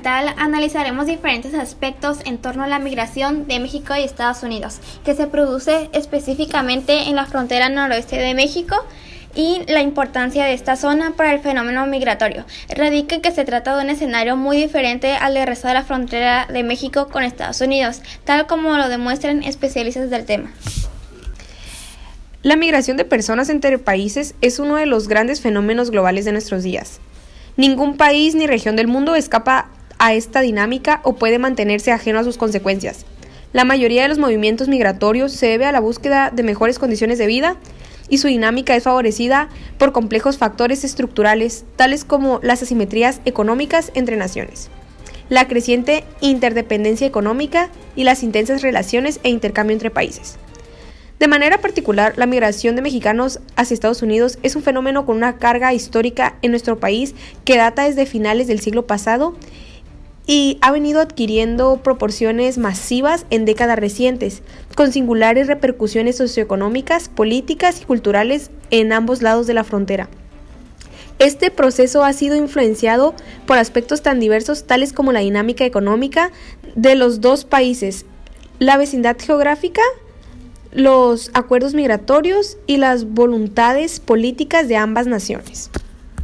documental analizaremos diferentes aspectos en torno a la migración de México y Estados Unidos, que se produce específicamente en la frontera noroeste de México, y la importancia de esta zona para el fenómeno migratorio. Radica en que se trata de un escenario muy diferente al del resto de la frontera de México con Estados Unidos, tal como lo demuestran especialistas del tema. La migración de personas entre países es uno de los grandes fenómenos globales de nuestros días. Ningún país ni región del mundo escapa a esta dinámica o puede mantenerse ajeno a sus consecuencias. La mayoría de los movimientos migratorios se debe a la búsqueda de mejores condiciones de vida, y su dinámica es favorecida por complejos factores estructurales, tales como las asimetrías económicas entre naciones, la creciente interdependencia económica y las intensas relaciones e intercambio entre países. De manera particular, la migración de mexicanos hacia Estados Unidos es un fenómeno con una carga histórica en nuestro país que data desde finales del siglo pasado y ha venido adquiriendo proporciones masivas en décadas recientes, con singulares repercusiones socioeconómicas, políticas y culturales en ambos lados de la frontera. Este proceso ha sido influenciado por aspectos tan diversos tales como la dinámica económica de los dos países, la vecindad geográfica, los acuerdos migratorios y las voluntades políticas de ambas naciones.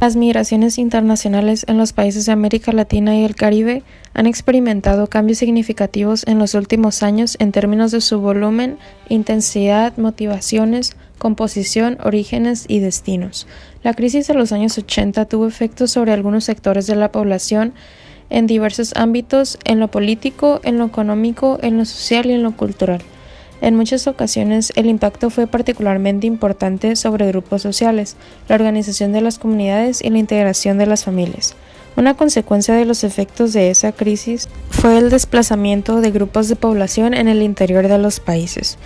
Las migraciones internacionales en los países de América Latina y el Caribe han experimentado cambios significativos en los últimos años en términos de su volumen, intensidad, motivaciones, composición, orígenes y destinos. La crisis de los años 80 tuvo efectos sobre algunos sectores de la población en diversos ámbitos, en lo político, en lo económico, en lo social y en lo cultural. En muchas ocasiones, el impacto fue particularmente importante sobre grupos sociales, la organización de las comunidades y la integración de las familias. Una consecuencia de los efectos de esa crisis fue el desplazamiento de grupos de población en el interior de los países,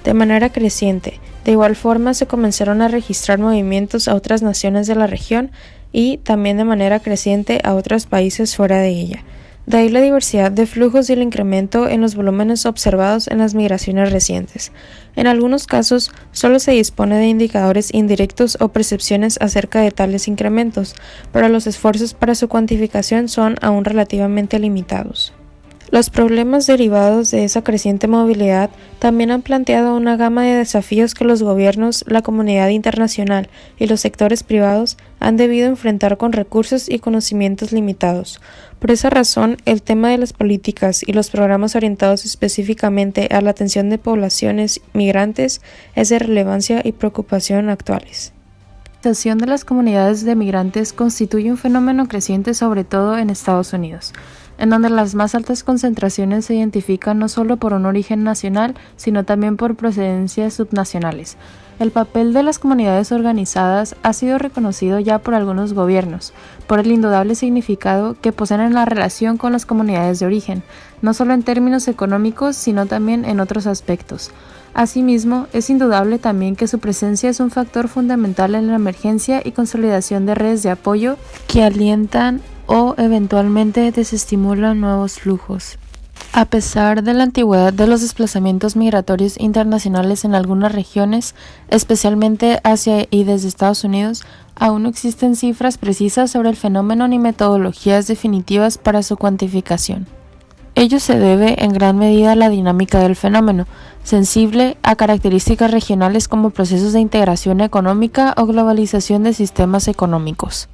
de manera creciente. De igual forma, se comenzaron a registrar movimientos a otras naciones de la región y, también de manera creciente, a otros países fuera de ella. De ahí la diversidad de flujos y el incremento en los volúmenes observados en las migraciones recientes. En algunos casos, solo se dispone de indicadores indirectos o percepciones acerca de tales incrementos, pero los esfuerzos para su cuantificación son aún relativamente limitados. Los problemas derivados de esa creciente movilidad también han planteado una gama de desafíos que los gobiernos, la comunidad internacional y los sectores privados han debido enfrentar con recursos y conocimientos limitados. Por esa razón, el tema de las políticas y los programas orientados específicamente a la atención de poblaciones migrantes es de relevancia y preocupación actuales. La situación de las comunidades de migrantes constituye un fenómeno creciente sobre todo en Estados Unidos, en donde las más altas concentraciones se identifican no solo por un origen nacional, sino también por procedencias subnacionales. El papel de las comunidades organizadas ha sido reconocido ya por algunos gobiernos, por el indudable significado que poseen en la relación con las comunidades de origen, no solo en términos económicos, sino también en otros aspectos. Asimismo, es indudable también que su presencia es un factor fundamental en la emergencia y consolidación de redes de apoyo que alientan o eventualmente desestimulan nuevos flujos. A pesar de la antigüedad de los desplazamientos migratorios internacionales en algunas regiones, especialmente hacia y desde Estados Unidos, aún no existen cifras precisas sobre el fenómeno ni metodologías definitivas para su cuantificación. Ello se debe en gran medida a la dinámica del fenómeno, sensible a características regionales como procesos de integración económica o globalización de sistemas económicos.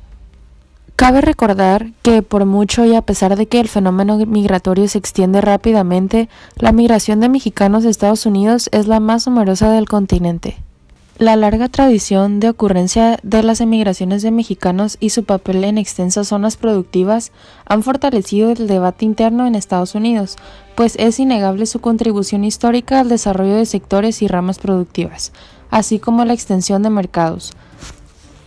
Cabe recordar que, por mucho y a pesar de que el fenómeno migratorio se extiende rápidamente, la migración de mexicanos a Estados Unidos es la más numerosa del continente. La larga tradición de ocurrencia de las emigraciones de mexicanos y su papel en extensas zonas productivas han fortalecido el debate interno en Estados Unidos, pues es innegable su contribución histórica al desarrollo de sectores y ramas productivas, así como la extensión de mercados.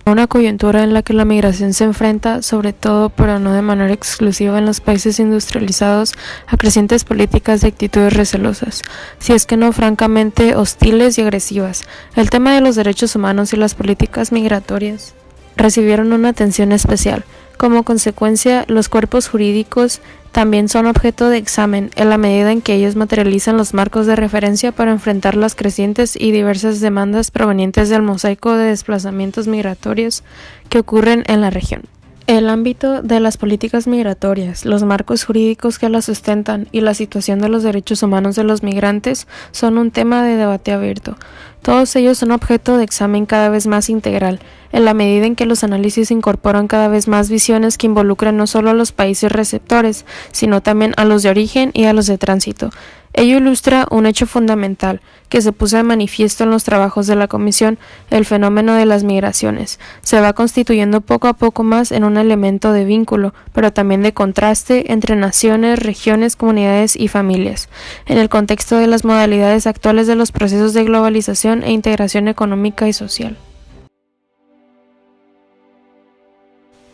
Una coyuntura en la que la migración se enfrenta, sobre todo pero no de manera exclusiva en los países industrializados, a crecientes políticas de actitudes recelosas, si es que no francamente hostiles y agresivas. El tema de los derechos humanos y las políticas migratorias recibieron una atención especial. Como consecuencia, los cuerpos jurídicos también son objeto de examen en la medida en que ellos materializan los marcos de referencia para enfrentar las crecientes y diversas demandas provenientes del mosaico de desplazamientos migratorios que ocurren en la región. El ámbito de las políticas migratorias, los marcos jurídicos que las sustentan y la situación de los derechos humanos de los migrantes son un tema de debate abierto. Todos ellos son objeto de examen cada vez más integral, en la medida en que los análisis incorporan cada vez más visiones que involucran no solo a los países receptores, sino también a los de origen y a los de tránsito. Ello ilustra un hecho fundamental que se puso de manifiesto en los trabajos de la Comisión: el fenómeno de las migraciones. Se va constituyendo poco a poco más en un elemento de vínculo, pero también de contraste entre naciones, regiones, comunidades y familias, en el contexto de las modalidades actuales de los procesos de globalización e integración económica y social.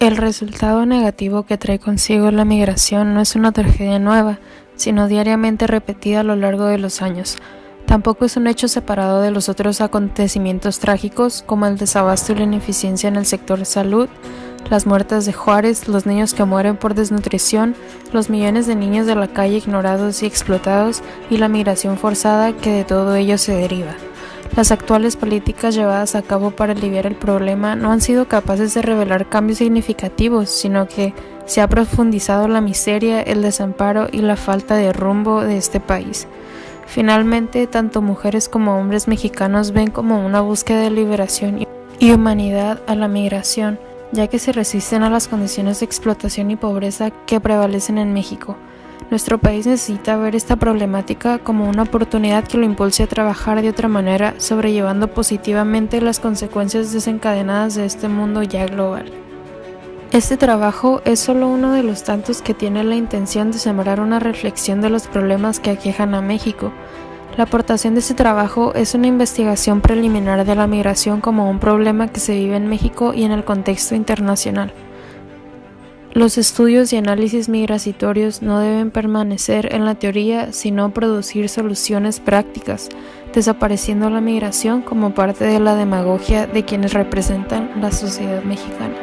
El resultado negativo que trae consigo la migración no es una tragedia nueva, sino diariamente repetida a lo largo de los años. Tampoco es un hecho separado de los otros acontecimientos trágicos, como el desabasto y la ineficiencia en el sector salud, las muertes de Juárez, los niños que mueren por desnutrición, los millones de niños de la calle ignorados y explotados, y la migración forzada que de todo ello se deriva. Las actuales políticas llevadas a cabo para aliviar el problema no han sido capaces de revelar cambios significativos, sino que se ha profundizado la miseria, el desamparo y la falta de rumbo de este país. Finalmente, tanto mujeres como hombres mexicanos ven como una búsqueda de liberación y humanidad a la migración, ya que se resisten a las condiciones de explotación y pobreza que prevalecen en México. Nuestro país necesita ver esta problemática como una oportunidad que lo impulse a trabajar de otra manera, sobrellevando positivamente las consecuencias desencadenadas de este mundo ya global. Este trabajo es solo uno de los tantos que tiene la intención de sembrar una reflexión de los problemas que aquejan a México. La aportación de este trabajo es una investigación preliminar de la migración como un problema que se vive en México y en el contexto internacional. Los estudios y análisis migratorios no deben permanecer en la teoría, sino producir soluciones prácticas, desapareciendo la migración como parte de la demagogia de quienes representan la sociedad mexicana.